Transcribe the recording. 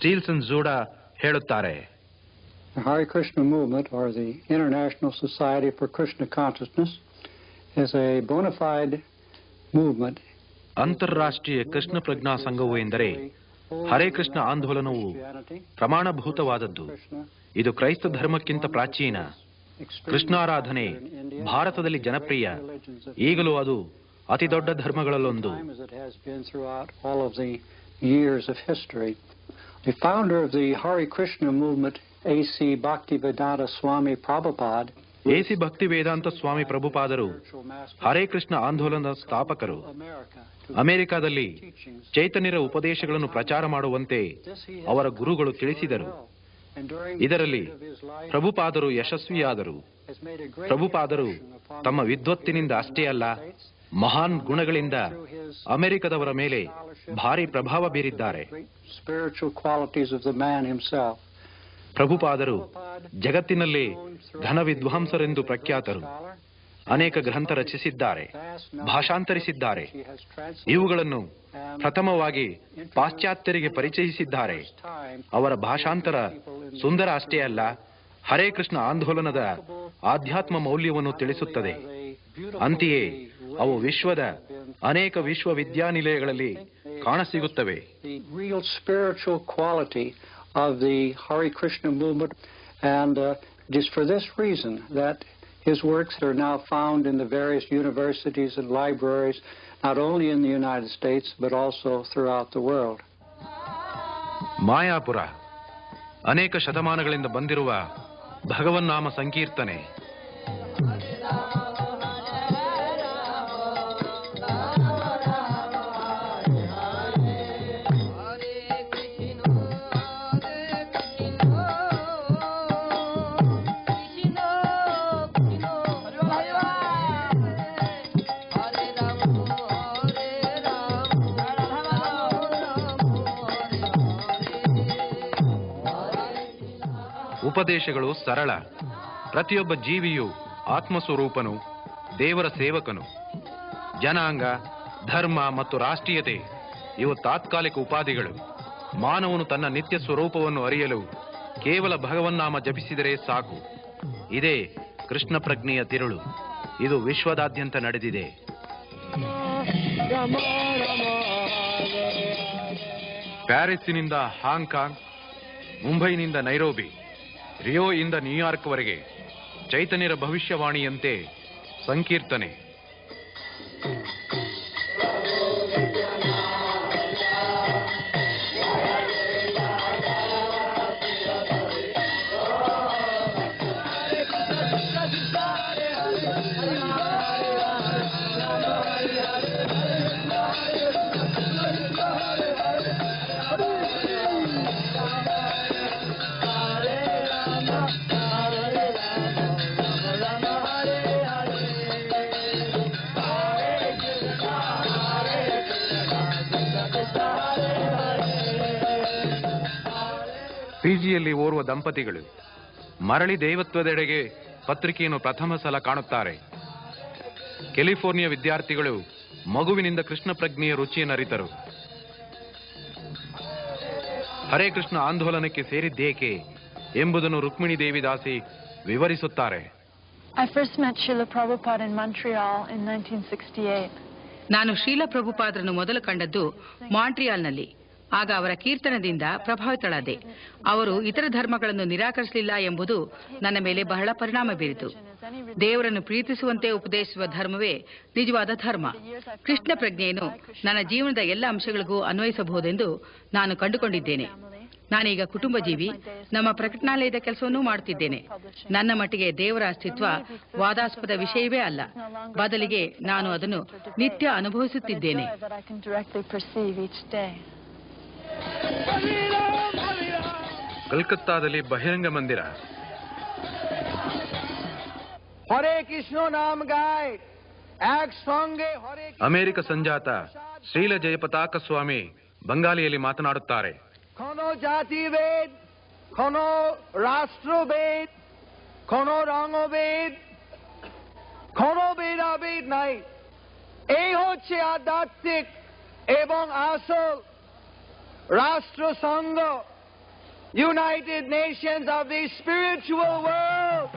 ಸ್ಟೀಲ್ಸನ್ ಜೂಡ ಹೇಳುತ್ತಾರೆ. The Hare Krishna movement, or the International Society for Krishna Consciousness, is a bona fide movement. ಅಂತಾರಾಷ್ಟ್ರೀಯ ಕೃಷ್ಣ ಪ್ರಜ್ಞಾ ಸಂಘವು ಎಂದರೆ ಹರೇ ಕೃಷ್ಣ ಆಂದೋಲನವು ಪ್ರಮಾಣಭೂತವಾದದ್ದು. ಇದು ಕ್ರೈಸ್ತ ಧರ್ಮಕ್ಕಿಂತ ಪ್ರಾಚೀನ. ಕೃಷ್ಣಾರಾಧನೆ ಭಾರತದಲ್ಲಿ ಜನಪ್ರಿಯ. ಈಗಲೂ ಅದು ಅತಿ ದೊಡ್ಡ ಧರ್ಮಗಳಲ್ಲೊಂದು. The founder of the Hare Krishna movement, A.C. Bhaktivedanta Swami Prabhupada, AC ಭಕ್ತಿ ವೇದಾಂತ ಸ್ವಾಮಿ ಪ್ರಭುಪಾದರು ಹರೇ ಕೃಷ್ಣ ಆಂದೋಲನದ ಸ್ಥಾಪಕರು. ಅಮೆರಿಕಾದಲ್ಲಿ ಚೈತನ್ಯರ ಉಪದೇಶಗಳನ್ನು ಪ್ರಚಾರ ಮಾಡುವಂತೆ ಅವರ ಗುರುಗಳು ತಿಳಿಸಿದರು. ಇದರಲ್ಲಿ ಪ್ರಭುಪಾದರು ಯಶಸ್ವಿಯಾದರು. ಪ್ರಭುಪಾದರು ತಮ್ಮ ವಿದ್ವತ್ತಿನಿಂದ ಅಷ್ಟೇ ಅಲ್ಲ, ಮಹಾನ್ ಗುಣಗಳಿಂದ ಅಮೆರಿಕದವರ ಮೇಲೆ ಭಾರಿ ಪ್ರಭಾವ ಬೀರಿದ್ದಾರೆ. ಪ್ರಭುಪಾದರು ಜಗತ್ತಿನಲ್ಲೇ ಘನ ವಿದ್ವಾಂಸರೆಂದು ಪ್ರಖ್ಯಾತರು. ಅನೇಕ ಗ್ರಂಥ ರಚಿಸಿದ್ದಾರೆ, ಭಾಷಾಂತರಿಸಿದ್ದಾರೆ. ಇವುಗಳನ್ನು ಪ್ರಥಮವಾಗಿ ಪಾಶ್ಚಾತ್ಯರಿಗೆ ಪರಿಚಯಿಸಿದ್ದಾರೆ. ಅವರ ಭಾಷಾಂತರ ಸುಂದರ ಅಷ್ಟೇ ಅಲ್ಲ, ಹರೇ ಕೃಷ್ಣ ಆಂದೋಲನದ ಆಧ್ಯಾತ್ಮ ಮೌಲ್ಯವನ್ನು ತಿಳಿಸುತ್ತದೆ. ಅಂತೆಯೇ ಅವು ವಿಶ್ವದ ಅನೇಕ ವಿಶ್ವವಿದ್ಯಾನಿಲಯಗಳಲ್ಲಿ ಕಾಣಸಿಗುತ್ತವೆ. Of the Hare Krishna movement, and it is for this reason that his works are now found in the various universities and libraries, not only in the United States but also throughout the world. Mayapur ಅನೇಕ ಶತಮಾನಗಳಿಂದ ಬಂದಿರುವ ಭಗವನ್ನಾಮ ಸಂಕೀರ್ತನೆ. ಉಪದೇಶಗಳು ಸರಳ. ಪ್ರತಿಯೊಬ್ಬ ಜೀವಿಯು ಆತ್ಮಸ್ವರೂಪನು, ದೇವರ ಸೇವಕನು. ಜನಾಂಗ, ಧರ್ಮ ಮತ್ತು ರಾಷ್ಟ್ರೀಯತೆ ಇವು ತಾತ್ಕಾಲಿಕ ಉಪಾಧಿಗಳು. ಮಾನವನು ತನ್ನ ನಿತ್ಯ ಸ್ವರೂಪವನ್ನು ಅರಿಯಲು ಕೇವಲ ಭಗವನ್ನಾಮ ಜಪಿಸಿದರೆ ಸಾಕು. ಇದೇ ಕೃಷ್ಣ ಪ್ರಜ್ಞೆಯ ತಿರುಳು. ಇದು ವಿಶ್ವದಾದ್ಯಂತ ನಡೆದಿದೆ. ಪ್ಯಾರಿಸ್ಸಿನಿಂದ ಹಾಂಗ್ಕಾಂಗ್, ಮುಂಬೈನಿಂದ ನೈರೋಬಿ, ರಿಯೋ ಇಂದ ನ್ಯೂಯಾರ್ಕ್ ವರೆಗೆ ಚೈತನ್ಯರ ಭವಿಷ್ಯವಾಣಿಯಂತೆ ಸಂಕೀರ್ತನೆ. ಪಿಜಿಯಲ್ಲಿ ಓರ್ವ ದಂಪತಿಗಳು ಮರಳಿ ದೈವತ್ವದೆಡೆಗೆ ಪತ್ರಿಕೆಯನ್ನು ಪ್ರಥಮ ಸಲ ಕಾಣುತ್ತಾರೆ. ಕ್ಯಾಲಿಫೋರ್ನಿಯಾ ವಿದ್ಯಾರ್ಥಿಗಳು ಮಗುವಿನಿಂದ ಕೃಷ್ಣ ಪ್ರಜ್ಞೆಯ ರುಚಿಯನ್ನರಿತರು. ಹರೇ ಕೃಷ್ಣ ಆಂದೋಲನಕ್ಕೆ ಸೇರಿದ್ದೇಕೆ ಎಂಬುದನ್ನು ರುಕ್ಮಿಣಿ ದೇವಿದಾಸಿ ವಿವರಿಸುತ್ತಾರೆ. I first met Srila Prabhupada in Montreal in 1968. ನಾನು ಶ್ರೀಲ ಪ್ರಭುಪಾದರನ್ನು ಮೊದಲು ಕಂಡದ್ದು ಮಾಂಟ್ರಿಯಾಲ್ನಲ್ಲಿ. ಆಗ ಅವರ ಕೀರ್ತನದಿಂದ ಪ್ರಭಾವಿತಳಾದೆ. ಅವರು ಇತರ ಧರ್ಮಗಳನ್ನು ನಿರಾಕರಿಸಲಿಲ್ಲ ಎಂಬುದು ನನ್ನ ಮೇಲೆ ಬಹಳ ಪರಿಣಾಮ ಬೀರಿತು. ದೇವರನ್ನು ಪ್ರೀತಿಸುವಂತೆ ಉಪದೇಶಿಸುವ ಧರ್ಮವೇ ನಿಜವಾದ ಧರ್ಮ. ಕೃಷ್ಣ ಪ್ರಜ್ಞೆಯನ್ನು ನನ್ನ ಜೀವನದ ಎಲ್ಲ ಅಂಶಗಳಿಗೂ ಅನ್ವಯಿಸಬಹುದೆಂದು ನಾನು ಕಂಡುಕೊಂಡಿದ್ದೇನೆ. ನಾನೀಗ ಕುಟುಂಬ ಜೀವಿ. ನಮ್ಮ ಪ್ರಕಟಣಾಲಯದ ಕೆಲಸವನ್ನೂ ಮಾಡುತ್ತಿದ್ದೇನೆ. ನನ್ನ ಮಟ್ಟಿಗೆ ದೇವರ ಅಸ್ತಿತ್ವ ವಾದಾಸ್ಪದ ವಿಷಯವೇ ಅಲ್ಲ, ಬದಲಿಗೆ ನಾನು ಅದನ್ನು ನಿತ್ಯ ಅನುಭವಿಸುತ್ತಿದ್ದೇನೆ. ಕಲ್ಕತ್ತಾದಲ್ಲಿ ಬಹಿರಂಗ ಮಂದಿರ. ಅಮೆರಿಕ ಸಂಜಾತ ಶ್ರೀಲ ಜಯಪತಾಕ ಸ್ವಾಮಿ ಬಂಗಾಲಿಯಲ್ಲಿ ಮಾತನಾಡುತ್ತಾರೆ. কোনো জাতিভেদ, কোনো রাষ্ট্রভেদ, কোনো রঙভেদ, কোনো ভেদাভেদ নাই। এই হচ্ছে আধ্যাত্মিক এবং আসল রাষ্ট্রসংঘ United Nations of the spiritual world.